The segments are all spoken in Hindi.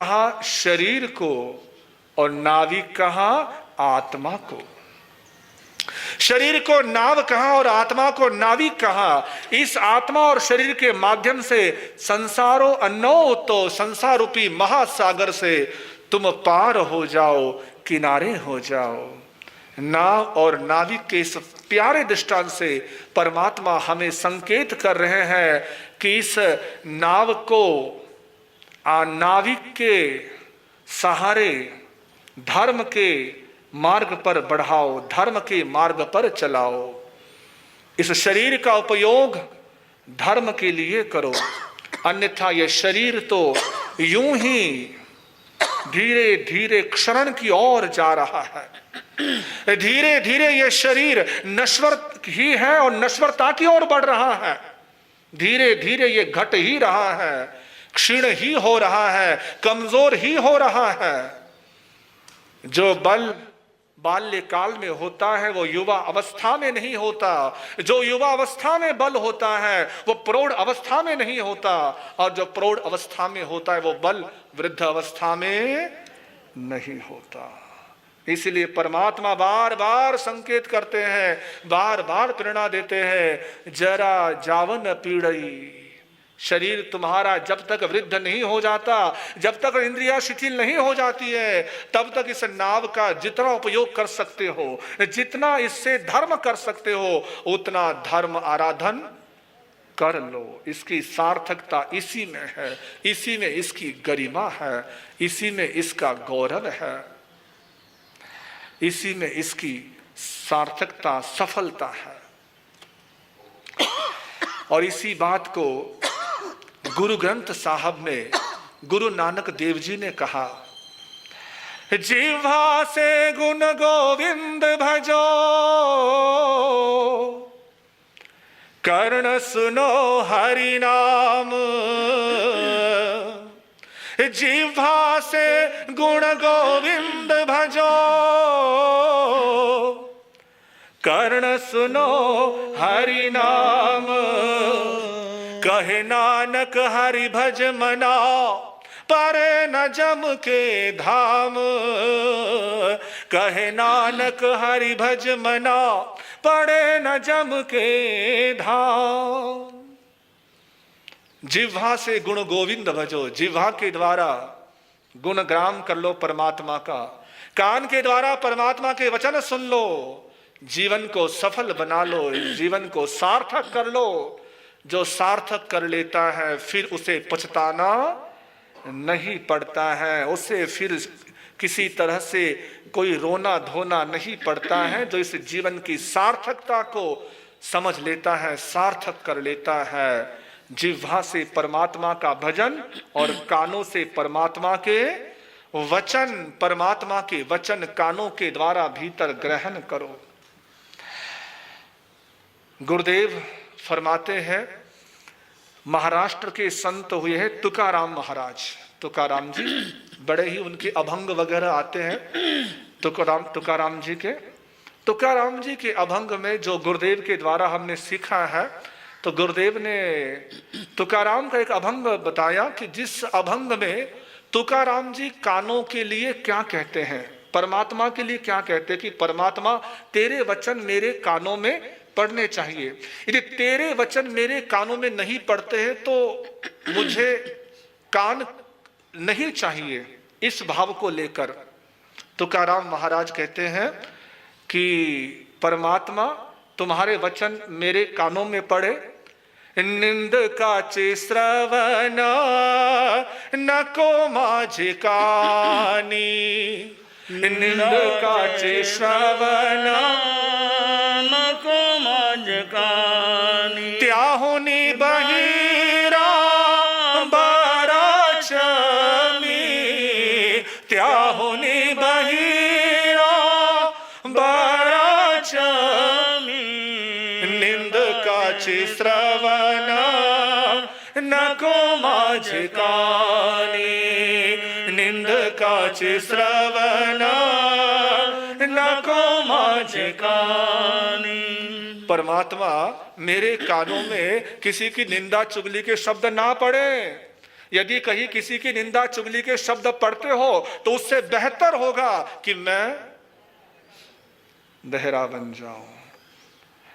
कहा शरीर को और नाभि कहा आत्मा को। शरीर को नाव कहा और आत्मा को नाविक कहा। इस आत्मा और शरीर के माध्यम से संसारो अन्नो तो संसार रूपी महासागर से तुम पार हो जाओ, किनारे हो जाओ। नाव और नाविक के इस प्यारे दृष्टांत से परमात्मा हमें संकेत कर रहे हैं कि इस नाव को नाविक के सहारे धर्म के मार्ग पर बढ़ाओ, धर्म के मार्ग पर चलाओ। इस शरीर का उपयोग धर्म के लिए करो, अन्यथा यह शरीर तो यूं ही धीरे धीरे क्षरण की ओर जा रहा है। धीरे धीरे यह शरीर नश्वर ही है और नश्वरता की ओर बढ़ रहा है। धीरे धीरे यह घट ही रहा है, क्षीण ही हो रहा है, कमजोर ही हो रहा है। जो बल बाल्यकाल में होता है वो युवा अवस्था में नहीं होता। जो युवा अवस्था में बल होता है वो प्रौढ़ अवस्था में नहीं होता, और जो प्रौढ़ अवस्था में होता है वो बल वृद्ध अवस्था में नहीं होता। इसलिए परमात्मा बार बार संकेत करते हैं, बार बार प्रेरणा देते हैं, जरा जावन पीड़ई। शरीर तुम्हारा जब तक वृद्ध नहीं हो जाता, जब तक इंद्रियां शिथिल नहीं हो जाती है, तब तक इस नाव का जितना उपयोग कर सकते हो, जितना इससे धर्म कर सकते हो, उतना धर्म आराधन कर लो। इसकी सार्थकता इसी में है, इसी में इसकी गरिमा है, इसी में इसका गौरव है, इसी में इसकी सार्थकता सफलता है। और इसी बात को गुरु ग्रंथ साहब में गुरु नानक देव जी ने कहा, जिह्वा से गुण गोविंद भजो, कर्ण सुनो हरि नाम। जिह्वा से गुण गोविंद भजो, कर्ण सुनो हरि नाम। कहे नानक हरि भज मना, परे न जम के धाम। कहे नानक हरि भज मना, परे न जम के धाम। जिह्वा से गुण गोविंद भजो, जिह्वा के द्वारा गुणगान कर लो परमात्मा का, कान के द्वारा परमात्मा के वचन सुन लो, जीवन को सफल बना लो, जीवन को सार्थक कर लो। जो सार्थक कर लेता है फिर उसे पछताना नहीं पड़ता है, उसे फिर किसी तरह से कोई रोना धोना नहीं पड़ता है। जो इस जीवन की सार्थकता को समझ लेता है, सार्थक कर लेता है, जिह्वा से परमात्मा का भजन और कानों से परमात्मा के वचन, परमात्मा के वचन कानों के द्वारा भीतर ग्रहण करो। गुरुदेव फरमाते हैं, महाराष्ट्र के संत हुए हैं तुकाराम महाराज। तुकाराम जी बड़े ही उनके अभंग वगैरह आते हैं तुकाराम जी के। तुकाराम जी के अभंग में जो गुरुदेव के द्वारा हमने सीखा है, तो गुरुदेव ने तुकाराम का एक अभंग बताया कि जिस अभंग में तुकाराम जी कानों के लिए क्या कहते हैं, परमात्मा के लिए क्या कहते हैं कि परमात्मा तेरे वचन मेरे कानों में पढ़ने चाहिए। यदि तेरे वचन मेरे कानों में नहीं पढ़ते हैं तो मुझे कान नहीं चाहिए। इस भाव को लेकर तुकाराम महाराज कहते हैं कि परमात्मा तुम्हारे वचन मेरे कानों में पड़े, निंद काचे श्रवण नको माझे कानी। निंद काचे श्रवण नको माझे कानी। त्याहुनी बहिरा बराच मी, त्याहुनी बहिरा बराच मी। निंद काचे श्रवण नको माझे कानी। निंद काचे श्रवण नको माझे कानी। परमात्मा मेरे कानों में किसी की निंदा चुगली के शब्द ना पड़े, यदि कहीं किसी की निंदा चुगली के शब्द पढ़ते हो तो उससे बेहतर होगा कि मैं बहरा बन जाऊं।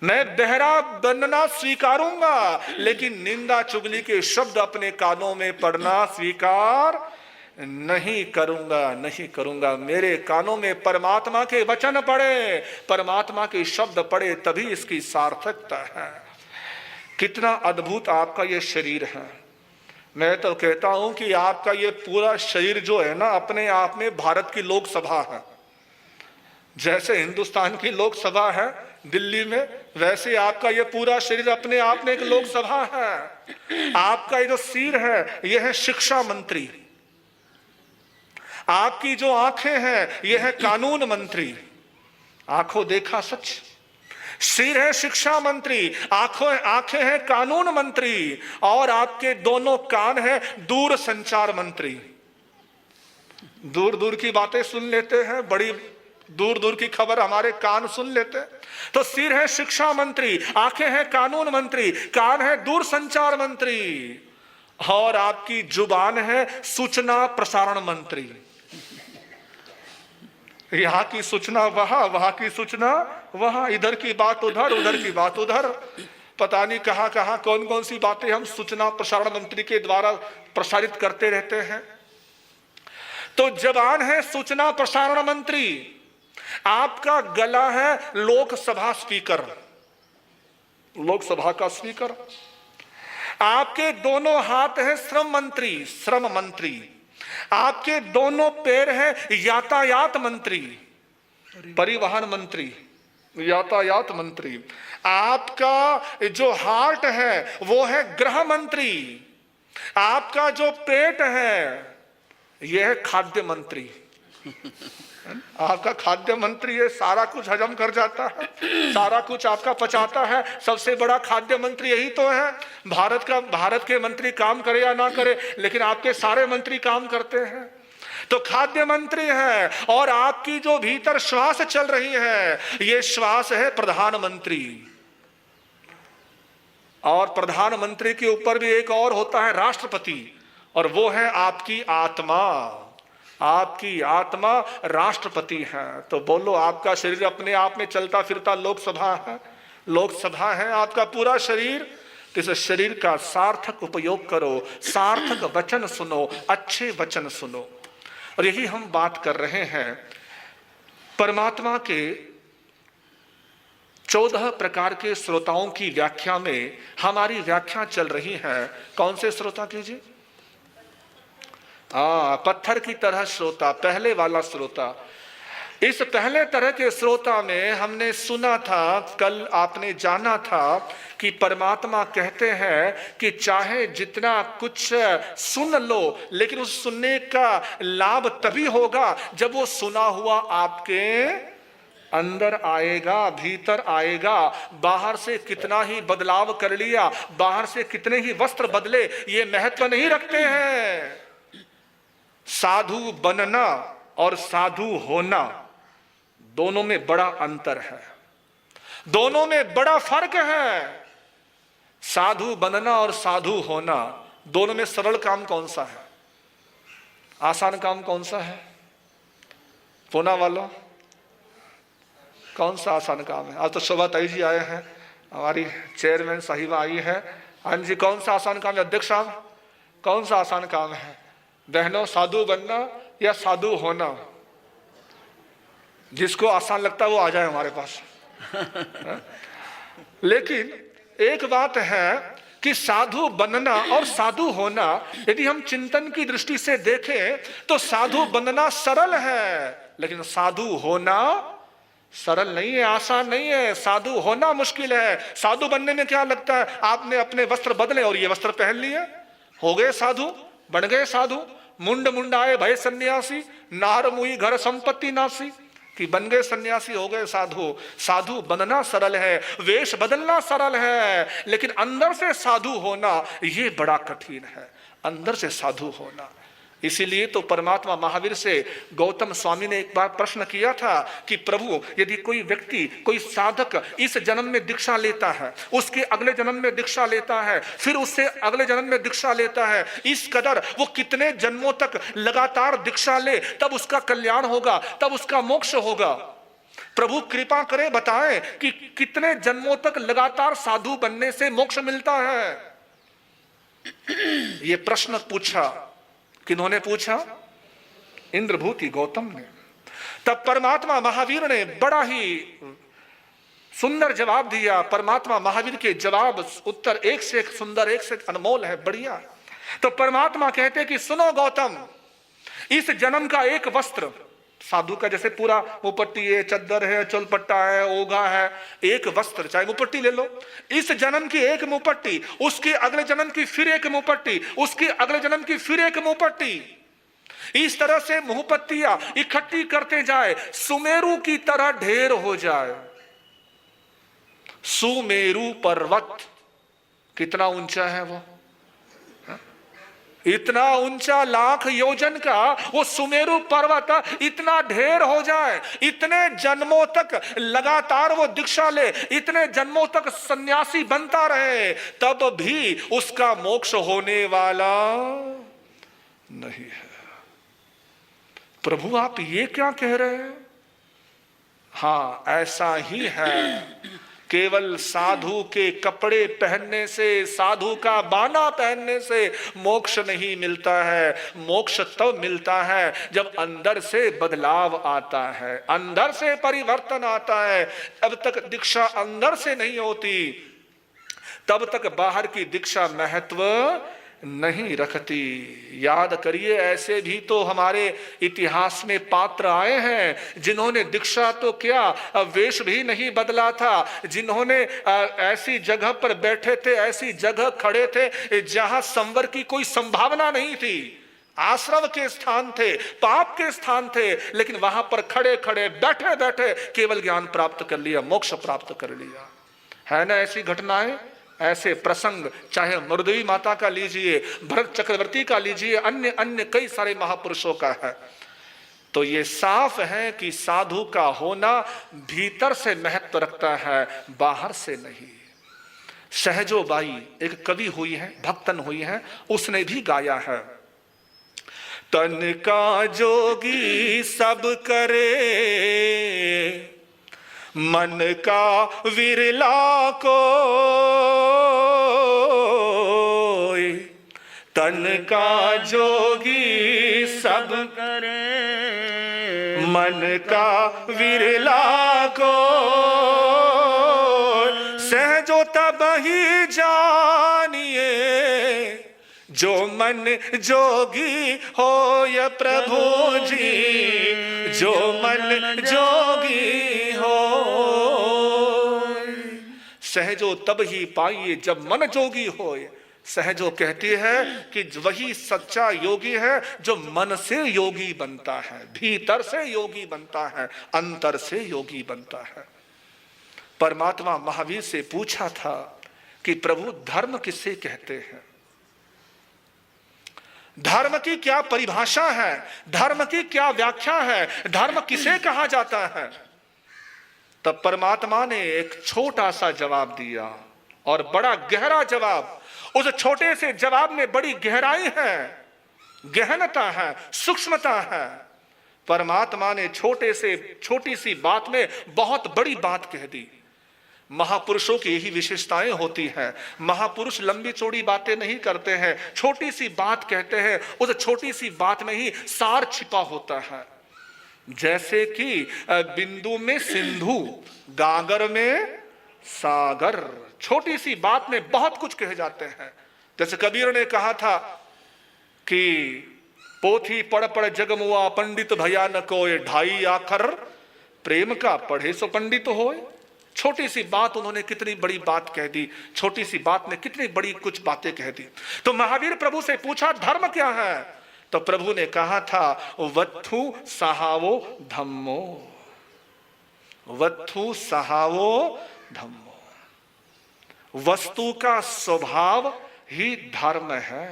मैं बहरा बनना स्वीकारूंगा, लेकिन निंदा चुगली के शब्द अपने कानों में पढ़ना स्वीकार नहीं करूंगा। मेरे कानों में परमात्मा के वचन पड़े, परमात्मा के शब्द पड़े, तभी इसकी सार्थकता है। कितना अद्भुत आपका ये शरीर है। मैं तो कहता हूं कि आपका ये पूरा शरीर जो है ना, अपने आप में भारत की लोकसभा है। जैसे हिंदुस्तान की लोकसभा है दिल्ली में, वैसे आपका ये पूरा शरीर अपने आप में एक लोकसभा है। आपका ये जो सिर है यह है शिक्षा मंत्री, आपकी जो आंखें हैं यह है कानून मंत्री। आंखों देखा सच, सिर है शिक्षा मंत्री, आंखें हैं कानून मंत्री, और आपके दोनों कान हैं दूर संचार मंत्री। दूर दूर की बातें सुन लेते हैं, बड़ी दूर दूर की खबर हमारे कान सुन लेते हैं। तो सिर है शिक्षा मंत्री, आंखें हैं कानून मंत्री, कान है दूर संचार मंत्री, और आपकी जुबान है सूचना प्रसारण मंत्री। यहां की सूचना वहां, वहां की सूचना वहां, इधर की बात उधर, उधर की बात उधर, पता नहीं कहां कहां कौन कौन सी बातें हम सूचना प्रसारण मंत्री के द्वारा प्रसारित करते रहते हैं। तो जबान है सूचना प्रसारण मंत्री, आपका गला है लोकसभा स्पीकर, लोकसभा का स्पीकर। आपके दोनों हाथ हैं श्रम मंत्री, आपके दोनों पैर हैं यातायात मंत्री, परिवहन मंत्री, यातायात मंत्री। आपका जो हार्ट है वो है गृह मंत्री, आपका जो पेट है यह है खाद्य मंत्री। आपका खाद्य मंत्री है, सारा कुछ हजम कर जाता है, सारा कुछ आपका पचाता है। सबसे बड़ा खाद्य मंत्री यही तो है। भारत के मंत्री काम करे या ना करे, लेकिन आपके सारे मंत्री काम करते हैं। तो खाद्य मंत्री है, और आपकी जो भीतर श्वास चल रही है ये श्वास है प्रधानमंत्री। और प्रधानमंत्री के ऊपर भी एक और होता है राष्ट्रपति, और वो है आपकी आत्मा। आपकी आत्मा राष्ट्रपति है। तो बोलो, आपका शरीर अपने आप में चलता फिरता लोकसभा है, लोकसभा है आपका पूरा शरीर। तो इस शरीर का सार्थक उपयोग करो, सार्थक वचन सुनो, अच्छे वचन सुनो। और यही हम बात कर रहे हैं परमात्मा के 14 प्रकार के श्रोताओं की व्याख्या में। हमारी व्याख्या चल रही है, कौन से श्रोता कीजिए? पत्थर की तरह श्रोता, पहले वाला श्रोता। इस पहले तरह के श्रोता में हमने सुना था, कल आपने जाना था कि परमात्मा कहते हैं कि चाहे जितना कुछ सुन लो, लेकिन उस सुनने का लाभ तभी होगा जब वो सुना हुआ आपके अंदर आएगा, भीतर आएगा। बाहर से कितना ही बदलाव कर लिया, बाहर से कितने ही वस्त्र बदले, ये महत्व नहीं रखते हैं। साधु बनना और साधु होना, दोनों में बड़ा अंतर है, दोनों में बड़ा फर्क है। साधु बनना और साधु होना, दोनों में सरल काम कौन सा है? आसान काम कौन सा है? पूना वालों, कौन सा आसान काम है? आज तो शोभा ताई जी आए हैं, हमारी चेयरमैन साहिबा आई है। हाँ जी, कौन सा आसान काम है अध्यक्ष साहब? कौन सा आसान काम है बहनों? साधु बनना या साधु होना? जिसको आसान लगता है वो आ जाए हमारे पास। लेकिन एक बात है कि साधु बनना और साधु होना, यदि हम चिंतन की दृष्टि से देखें तो साधु बनना सरल है, लेकिन साधु होना सरल नहीं है, आसान नहीं है। साधु होना मुश्किल है। साधु बनने में क्या लगता है? आपने अपने वस्त्र बदले और ये वस्त्र पहन लिए, हो गए साधु, बन गए साधु। मुंड मुंडाए भय सन्यासी, नार मुई घर संपत्ति नासी, कि बन गए सन्यासी, हो गए साधु। साधु बनना सरल है, वेश बदलना सरल है, लेकिन अंदर से साधु होना ये बड़ा कठिन है। अंदर से साधु होना, इसीलिए तो परमात्मा महावीर से गौतम स्वामी ने एक बार प्रश्न किया था कि प्रभु, यदि कोई व्यक्ति, कोई साधक इस जन्म में दीक्षा लेता है, उसके अगले जन्म में दीक्षा लेता है, फिर उससे अगले जन्म में दीक्षा लेता है, इस कदर वो कितने जन्मों तक लगातार दीक्षा ले तब उसका कल्याण होगा, तब उसका मोक्ष होगा? प्रभु कृपा करें, बताएं कि कितने जन्मों तक लगातार साधु बनने से मोक्ष मिलता है? ये प्रश्न पूछा। किन्होंने पूछा? इंद्रभूति गौतम ने। तब परमात्मा महावीर ने बड़ा ही सुंदर जवाब दिया। परमात्मा महावीर के जवाब उत्तर एक से एक सुंदर, एक से एक अनमोल है, बढ़िया। तो परमात्मा कहते कि सुनो गौतम, इस जन्म का एक वस्त्र, साधु का जैसे पूरा मुपट्टी है, चद्दर है, चोलपट्टा है, ओघा है, एक वस्त्र, चाहे मुपट्टी ले लो, इस जन्म की एक मुपट्टी, उसके अगले जन्म की फिर एक मुपट्टी, उसके अगले जन्म की फिर एक मुपट्टी, इस तरह से मुपट्टियां इकट्ठी करते जाए, सुमेरु की तरह ढेर हो जाए। सुमेरु पर्वत कितना ऊंचा है वो? इतना ऊंचा, लाख योजन का वो सुमेरु पर्वत इतना ढेर हो जाए, इतने जन्मों तक लगातार वो दीक्षा ले, इतने जन्मों तक सन्यासी बनता रहे, तब भी उसका मोक्ष होने वाला नहीं है। प्रभु आप ये क्या कह रहे हैं? हाँ, ऐसा ही है। केवल साधु के कपड़े पहनने से, साधु का बाना पहनने से मोक्ष नहीं मिलता है। मोक्ष तब मिलता है जब अंदर से बदलाव आता है, अंदर से परिवर्तन आता है। जब तक दीक्षा अंदर से नहीं होती, तब तक बाहर की दीक्षा महत्व नहीं रखती। याद करिए, ऐसे भी तो हमारे इतिहास में पात्र आए हैं जिन्होंने दीक्षा तो क्या, वेश भी नहीं बदला था, जिन्होंने ऐसी जगह पर बैठे थे, ऐसी जगह खड़े थे जहां संवर की कोई संभावना नहीं थी, आश्रम के स्थान थे, पाप के स्थान थे, लेकिन वहां पर खड़े खड़े बैठे बैठे केवल ज्ञान प्राप्त कर लिया, मोक्ष प्राप्त कर लिया। है ना ऐसी घटनाएं, ऐसे प्रसंग, चाहे मरुदेवी माता का लीजिए, भरत चक्रवर्ती का लीजिए, अन्य अन्य कई सारे महापुरुषों का है। तो ये साफ है कि साधु का होना भीतर से महत्व रखता है, बाहर से नहीं। सहजो बाई एक कवि हुई है, भक्तन हुई है, उसने भी गाया है, तन का जोगी सब करे, मन का विरला को, तन का जोगी सब करे, मन का विरला को, सहजो तब ही जानिए, जो मन जोगी हो या प्रभु जी, जो मन जोगी हो। सहजो तब ही पाइए जब मन जोगी हो। सहजो कहती है कि वही सच्चा योगी है जो मन से योगी बनता है, भीतर से योगी बनता है, अंतर से योगी बनता है। परमात्मा महावीर से पूछा था कि प्रभु धर्म किसे कहते हैं, धर्म की क्या परिभाषा है, धर्म की क्या व्याख्या है, धर्म किसे कहा जाता है? तब परमात्मा ने एक छोटा सा जवाब दिया और बड़ा गहरा जवाब। उस छोटे से जवाब में बड़ी गहराई है, गहनता है, सूक्ष्मता है। परमात्मा ने छोटी सी बात में बहुत बड़ी बात कह दी। महापुरुषों की यही विशेषताएं होती हैं। महापुरुष लंबी चौड़ी बातें नहीं करते हैं, छोटी सी बात कहते हैं। उस छोटी सी बात में ही सार छिपा होता है। जैसे कि बिंदु में सिंधु, गागर में सागर, छोटी सी बात में बहुत कुछ कहे जाते हैं। जैसे कबीर ने कहा था कि पोथी पढ़ पढ़ जगमुआ, पंडित भया न कोय, ढाई आखर प्रेम का पढ़े सो पंडित होए। छोटी सी बात उन्होंने कितनी बड़ी बात कह दी, छोटी सी बात ने कितनी बड़ी कुछ बातें कह दी। तो महावीर प्रभु से पूछा धर्म क्या है? तो प्रभु ने कहा था वत्थु सहावो धम्मो, वत्थु सहावो धम्मो। वस्तु का स्वभाव ही धर्म है।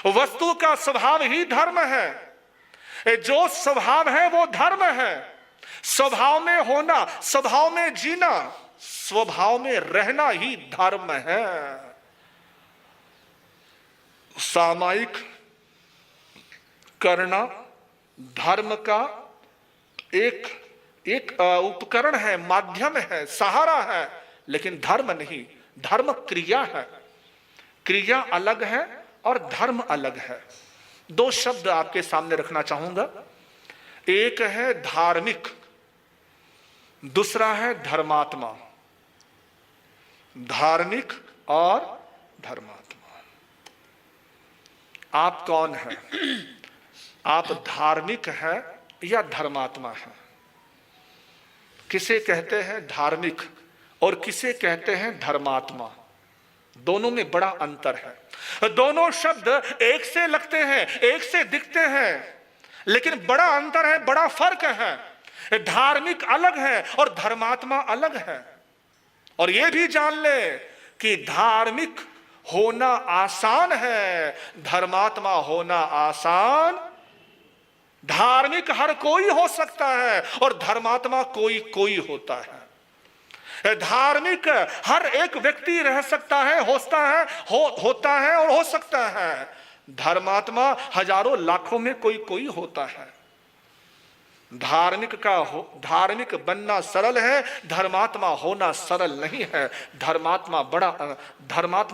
वस्तु का स्वभाव ही धर्म है। जो स्वभाव है वो धर्म है। स्वभाव में होना, स्वभाव में जीना, स्वभाव में रहना ही धर्म है। सामायिक करना धर्म का एक उपकरण है, माध्यम है, सहारा है, लेकिन धर्म नहीं। धर्म क्रिया है। क्रिया अलग है और धर्म अलग है। दो शब्द आपके सामने रखना चाहूंगा। एक है धार्मिक, दूसरा है धर्मात्मा। धार्मिक और धर्मात्मा। आप कौन हैं? आप धार्मिक है या धर्मात्मा है? किसे कहते हैं धार्मिक और किसे कहते हैं धर्मात्मा? दोनों में बड़ा अंतर है। दोनों शब्द एक से लगते हैं, एक से दिखते हैं, लेकिन बड़ा अंतर है, बड़ा फर्क है। धार्मिक अलग है और धर्मात्मा अलग है। और यह भी जान ले कि धार्मिक होना आसान है, धर्मात्मा होना आसान। धार्मिक हर कोई हो सकता है और धर्मात्मा कोई कोई होता है। धार्मिक हर एक व्यक्ति रह सकता है, होता है और हो सकता है। धर्मात्मा हजारों लाखों में कोई कोई होता है। धार्मिक बनना सरल है, धर्मात्मा होना सरल नहीं है। धर्मात्मा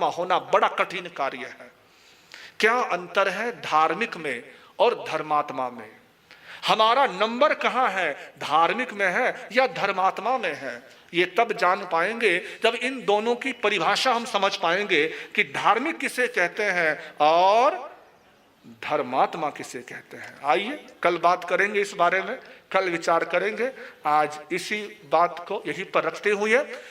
होना बड़ा कठिन कार्य है। क्या अंतर है धार्मिक में और धर्मात्मा में? हमारा नंबर कहां है? धार्मिक में है या धर्मात्मा में है? ये तब जान पाएंगे जब इन दोनों की परिभाषा हम समझ पाएंगे कि धार्मिक किसे कहते हैं और धर्मात्मा किसे कहते हैं। आइए कल बात करेंगे इस बारे में, कल विचार करेंगे। आज इसी बात को यहीं पर रखते हुए